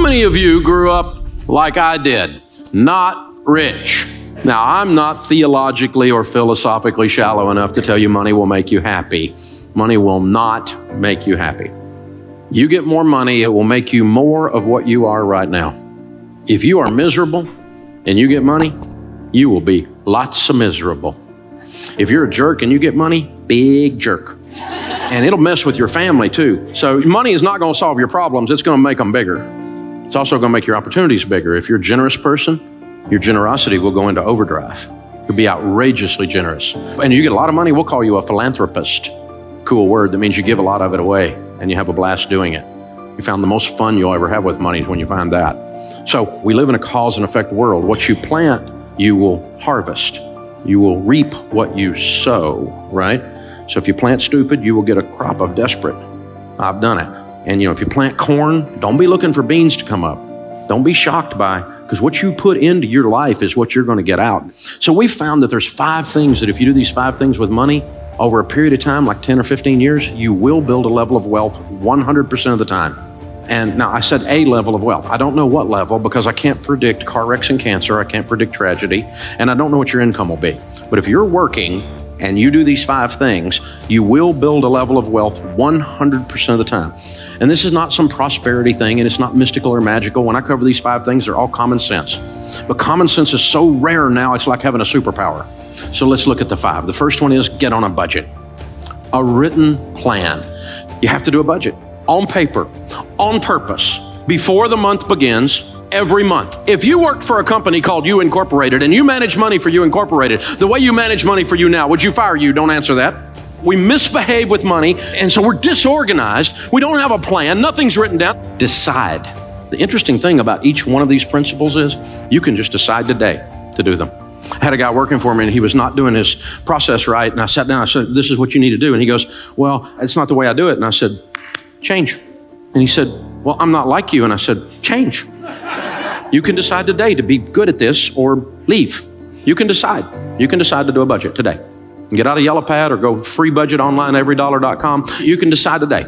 many of you grew up like I did? Not rich. Now, I'm not theologically or philosophically shallow enough to tell you money will make you happy. Money will not make you happy. You get more money, it will make you more of what you are right now. If you are miserable and you get money, you will be lots of miserable. If you're a jerk and you get money, big jerk. And it'll mess with your family too. So money is not going to solve your problems. It's going to make them bigger. It's also going to make your opportunities bigger. If you're a generous person, your generosity will go into overdrive. You'll be outrageously generous. And you get a lot of money, we'll call you a philanthropist. Cool word that means you give a lot of it away and you have a blast doing it. You found the most fun you'll ever have with money is when you find that. So we live in a cause and effect world. What you plant, you will harvest. You will reap what you sow, right? So if you plant stupid, you will get a crop of desperate. I've done it. And if you plant corn, don't be looking for beans to come up. Don't be shocked because what you put into your life is what you're going to get out. So we found that there's 5 things that if you do these 5 things with money, over a period of time, like 10 or 15 years, you will build a level of wealth 100% of the time. And now I said a level of wealth. I don't know what level because I can't predict car wrecks and cancer. I can't predict tragedy. And I don't know what your income will be. But if you're working and you do these 5 things, you will build a level of wealth 100% of the time. And this is not some prosperity thing, and it's not mystical or magical. When I cover these 5 things, they're all common sense. But common sense is so rare now, it's like having a superpower. So let's look at the 5. The first one is get on a budget. A written plan. You have to do a budget on paper, on purpose, before the month begins, every month. If you worked for a company called You Incorporated and you manage money for You Incorporated, the way you manage money for you now, would you fire you? Don't answer that. We misbehave with money, and so we're disorganized. We don't have a plan. Nothing's written down. Decide. The interesting thing about each one of these principles is you can just decide today to do them. I had a guy working for me, and he was not doing his process right, and I sat down, I said, this is what you need to do. And he goes, well, it's not the way I do it. And I said, change. And he said, well, I'm not like you. And I said, change. You can decide today to be good at this or leave. You can decide. You can decide to do a budget today. Get out a yellow pad or go free budget online, everydollar.com. You can decide today.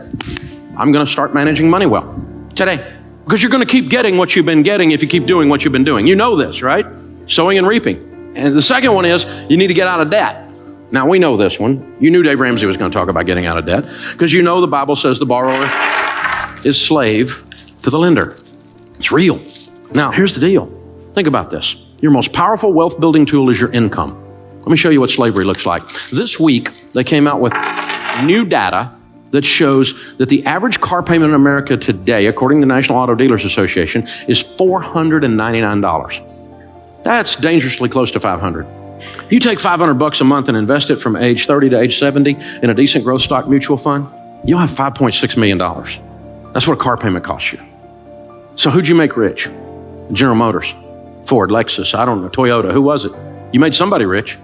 I'm going to start managing money well today because you're going to keep getting what you've been getting if you keep doing what you've been doing. You know this, right? Sowing and reaping. And the second one is you need to get out of debt. Now, we know this one. You knew Dave Ramsey was going to talk about getting out of debt because you know the Bible says the borrower is slave to the lender. It's real. Now, here's the deal. Think about this. Your most powerful wealth building tool is your income. Let me show you what slavery looks like. This week, they came out with new data that shows that the average car payment in America today, according to the National Auto Dealers Association, is $499. That's dangerously close to $500. You take $500 a month and invest it from age 30 to age 70 in a decent growth stock mutual fund, you'll have $5.6 million. That's what a car payment costs you. So who'd you make rich? General Motors, Ford, Lexus, I don't know, Toyota, who was it? You made somebody rich.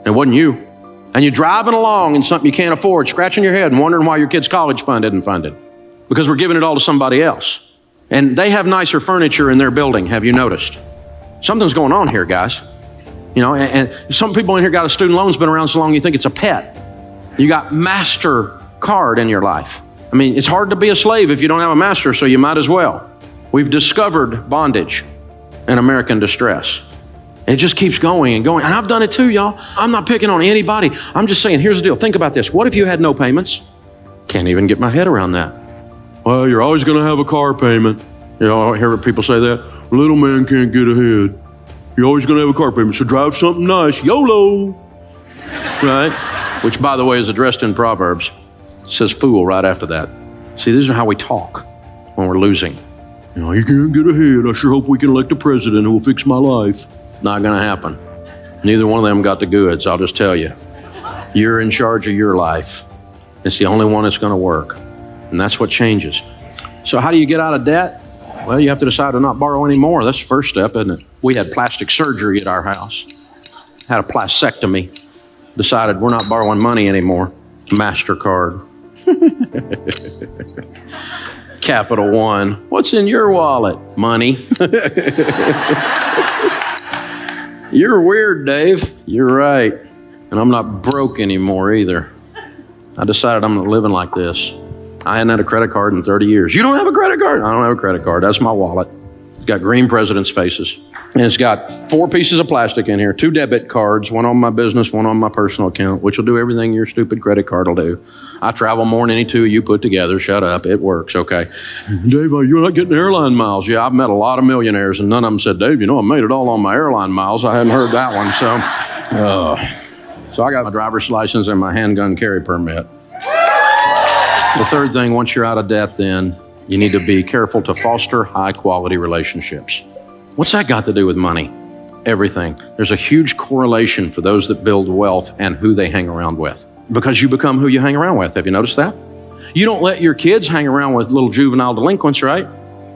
It wasn't you. And you're driving along in something you can't afford, scratching your head and wondering why your kid's college fund isn't funded. Because we're giving it all to somebody else. And they have nicer furniture in their building, have you noticed? Something's going on here, guys. And some people in here got a student loan that's been around so long you think it's a pet. You got MasterCard in your life. I mean, it's hard to be a slave if you don't have a master, so you might as well. We've discovered bondage and American distress. It just keeps going and going. And I've done it too, y'all. I'm not picking on anybody. I'm just saying, here's the deal. Think about this. What if you had no payments? Can't even get my head around that. Well, you're always going to have a car payment. I hear people say that. Little man can't get ahead. You're always going to have a car payment, so drive something nice. YOLO. Right? Which, by the way, is addressed in Proverbs. It says fool right after that. See, these are how we talk when we're losing. You can't get ahead. I sure hope we can elect a president who will fix my life. Not going to happen. Neither one of them got the goods, I'll just tell you. You're in charge of your life. It's the only one that's going to work. And that's what changes. So how do you get out of debt? Well, you have to decide to not borrow anymore. That's the first step, isn't it? We had plastic surgery at our house. Had a plastectomy. Decided we're not borrowing money anymore. MasterCard. Capital One. What's in your wallet? Money. You're weird, Dave. You're right. And I'm not broke anymore either. I decided I'm not living like this. I hadn't had a credit card in 30 years. You don't have a credit card? I don't have a credit card. That's my wallet. got green presidents' faces. And it's got 4 pieces of plastic in here, 2 debit cards, one on my business, one on my personal account, which will do everything your stupid credit card will do. I travel more than any 2 of you put together. Shut up. It works, okay? Dave, you're not getting airline miles. Yeah, I've met a lot of millionaires, and none of them said, Dave, I made it all on my airline miles. I hadn't heard that one, so I got my driver's license and my handgun carry permit. The third thing, once you're out of debt, then you need to be careful to foster high-quality relationships. What's that got to do with money? Everything. There's a huge correlation for those that build wealth and who they hang around with, because you become who you hang around with. Have you noticed that? You don't let your kids hang around with little juvenile delinquents, right?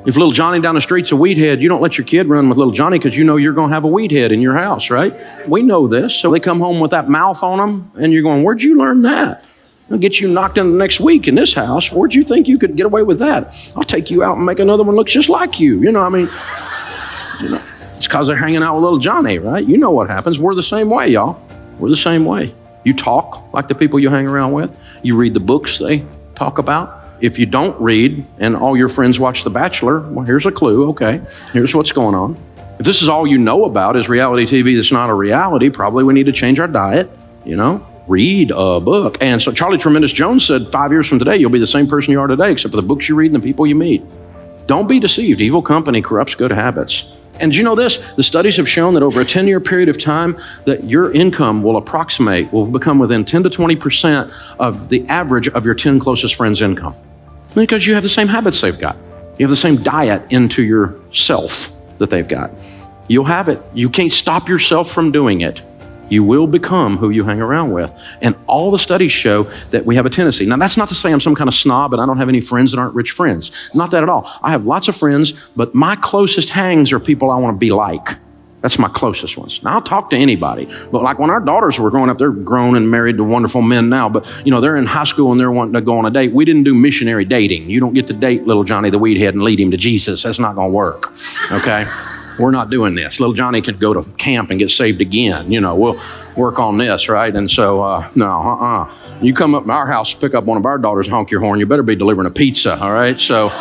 If little Johnny down the street's a weed head, you don't let your kid run with little Johnny because you know you're going to have a weed head in your house, right? We know this. So they come home with that mouth on them, and you're going, where'd you learn that? I'll get you knocked in the next week in this house. Where'd you think you could get away with that? I'll take you out and make another one look just like you. It's because they're hanging out with little Johnny, right? You know what happens. We're the same way, y'all. We're the same way. You talk like the people you hang around with. You read the books they talk about. If you don't read and all your friends watch The Bachelor, well, here's a clue. Okay, here's what's going on. If this is all you know about is reality TV that's not a reality, probably we need to change our diet, read a book. And so Charlie Tremendous Jones said 5 years from today, you'll be the same person you are today, except for the books you read and the people you meet. Don't be deceived. Evil company corrupts good habits. And do you know this? The studies have shown that over a 10-year period of time that your income will become within 10 to 20% of the average of your 10 closest friends' income. Because you have the same habits they've got. You have the same diet into yourself that they've got. You'll have it. You can't stop yourself from doing it. You will become who you hang around with. And all the studies show that we have a tendency. Now, that's not to say I'm some kind of snob and I don't have any friends that aren't rich friends. Not that at all. I have lots of friends, but my closest hangs are people I want to be like. That's my closest ones. Now, I'll talk to anybody. But like when our daughters were growing up, they're grown and married to wonderful men now. But, they're in high school and they're wanting to go on a date. We didn't do missionary dating. You don't get to date little Johnny the weed head and lead him to Jesus. That's not going to work, okay? We're not doing this. Little Johnny can go to camp and get saved again. We'll work on this, right? And so, no. You come up to our house, pick up one of our daughters, honk your horn, you better be delivering a pizza, all right? So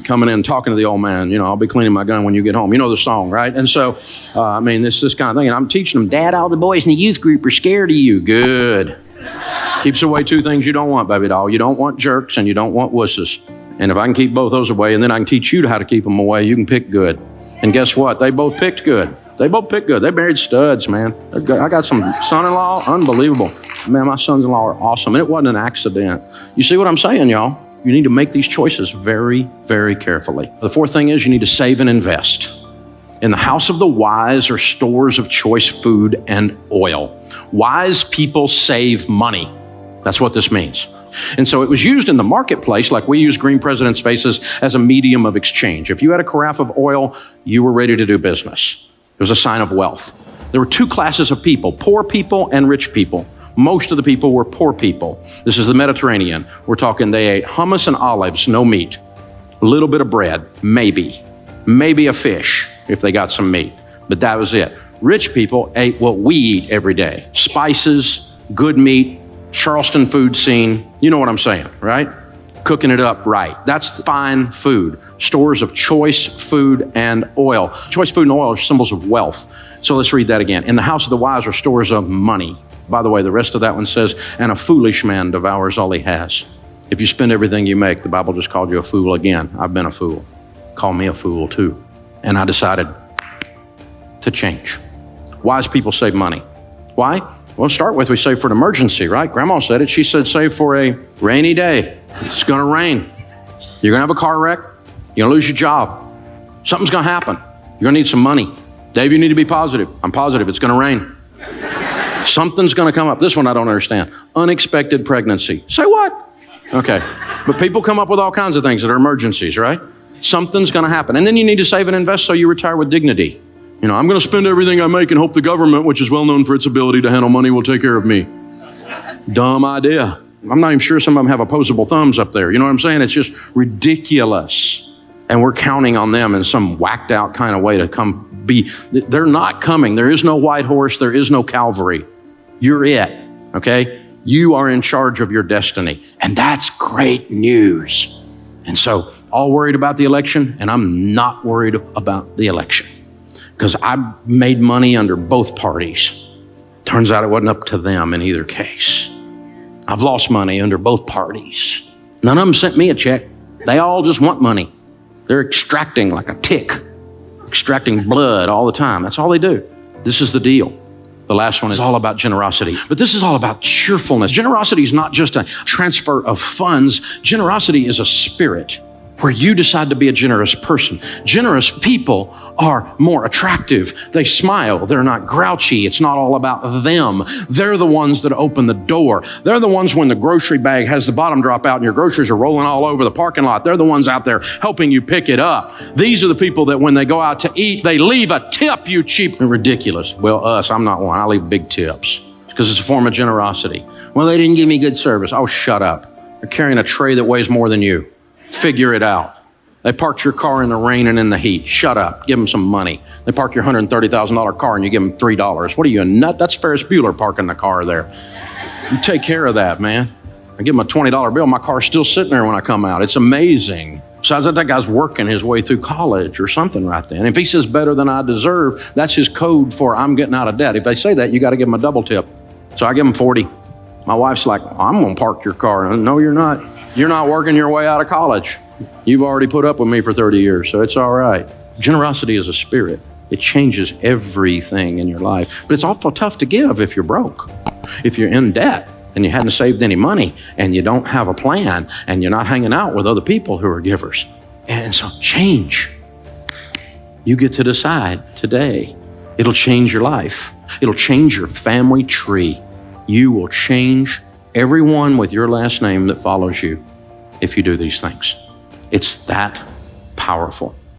coming in, talking to the old man, I'll be cleaning my gun when you get home. You know the song, right? And so, this kind of thing. And I'm teaching them, Dad, all the boys in the youth group are scared of you. Good. Keeps away 2 things you don't want, baby doll. You don't want jerks and you don't want wusses. And if I can keep both those away, and then I can teach you how to keep them away, you can pick good. And guess what? They both picked good. They married studs, man. I got some son-in-law, unbelievable. Man, my sons-in-law are awesome. And it wasn't an accident. You see what I'm saying, y'all? You need to make these choices very, very carefully. The 4th thing is you need to save and invest. In the house of the wise are stores of choice food and oil. Wise people save money. That's what this means. And so it was used in the marketplace, like we use green presidents' faces, as a medium of exchange. If you had a carafe of oil, you were ready to do business. It was a sign of wealth. There were 2 classes of people, poor people and rich people. Most of the people were poor people. This is the Mediterranean. We're talking they ate hummus and olives, no meat. A little bit of bread, maybe a fish if they got some meat, but that was it. Rich people ate what we eat every day. Spices, good meat, Charleston food scene. You know what I'm saying, right? Cooking it up right. That's fine food. Stores of choice food and oil. Choice food and oil are symbols of wealth. So let's read that again. In the house of the wise are stores of money. By the way, the rest of that one says, and a foolish man devours all he has. If you spend everything you make, the Bible just called you a fool again. I've been a fool. Call me a fool too. And I decided to change. Wise people save money. Why? Well, start with, we save for an emergency, right? Grandma said it. She said, save for a rainy day. It's going to rain. You're going to have a car wreck. You're going to lose your job. Something's going to happen. You're going to need some money. Dave, you need to be positive. I'm positive. It's going to rain. Something's going to come up. This one I don't understand. Unexpected pregnancy. Say what? Okay. But people come up with all kinds of things that are emergencies, right? Something's going to happen. And then you need to save and invest so you retire with dignity. I'm going to spend everything I make and hope the government, which is well known for its ability to handle money, will take care of me. Dumb idea. I'm not even sure some of them have opposable thumbs up there. You know what I'm saying? It's just ridiculous. And we're counting on them in some whacked out kind of way to come be. They're not coming. There is no white horse. There is no Calvary. You're it, okay? You are in charge of your destiny. And that's great news. And so all worried about the election, and I'm not worried about the election because I made money under both parties. Turns out it wasn't up to them in either case. I've lost money under both parties. None of them sent me a check. They all just want money. They're extracting like a tick, extracting blood all the time. That's all they do. This is the deal. The last one is all about generosity, but this is all about cheerfulness. Generosity is not just a transfer of funds. Generosity is a spirit where you decide to be a generous person. Generous people are more attractive. They smile. They're not grouchy. It's not all about them. They're the ones that open the door. They're the ones when the grocery bag has the bottom drop out and your groceries are rolling all over the parking lot. They're the ones out there helping you pick it up. These are the people that when they go out to eat, they leave a tip, you cheap and ridiculous. Well, I'm not one. I leave big tips because it's a form of generosity. Well, they didn't give me good service. Oh, shut up. They're carrying a tray that weighs more than you. Figure it out. They parked your car in the rain and in the heat. Shut up. Give them some money. They park your $130,000 car and you give them $3. What are you, a nut? That's Ferris Bueller parking the car there. You take care of that, man. I give them a $20 bill. My car's still sitting there when I come out. It's amazing. Besides that guy's working his way through college or something right then. If he says better than I deserve, that's his code for I'm getting out of debt. If they say that, you got to give them a double tip. So I give them 40. My wife's like, I'm going to park your car. No, you're not. You're not working your way out of college. You've already put up with me for 30 years, so it's all right. Generosity is a spirit. It changes everything in your life. But it's awful tough to give if you're broke. If you're in debt and you hadn't saved any money and you don't have a plan and you're not hanging out with other people who are givers. And so change. You get to decide today. It'll change your life. It'll change your family tree. You will change everyone with your last name that follows you if you do these things. It's that powerful.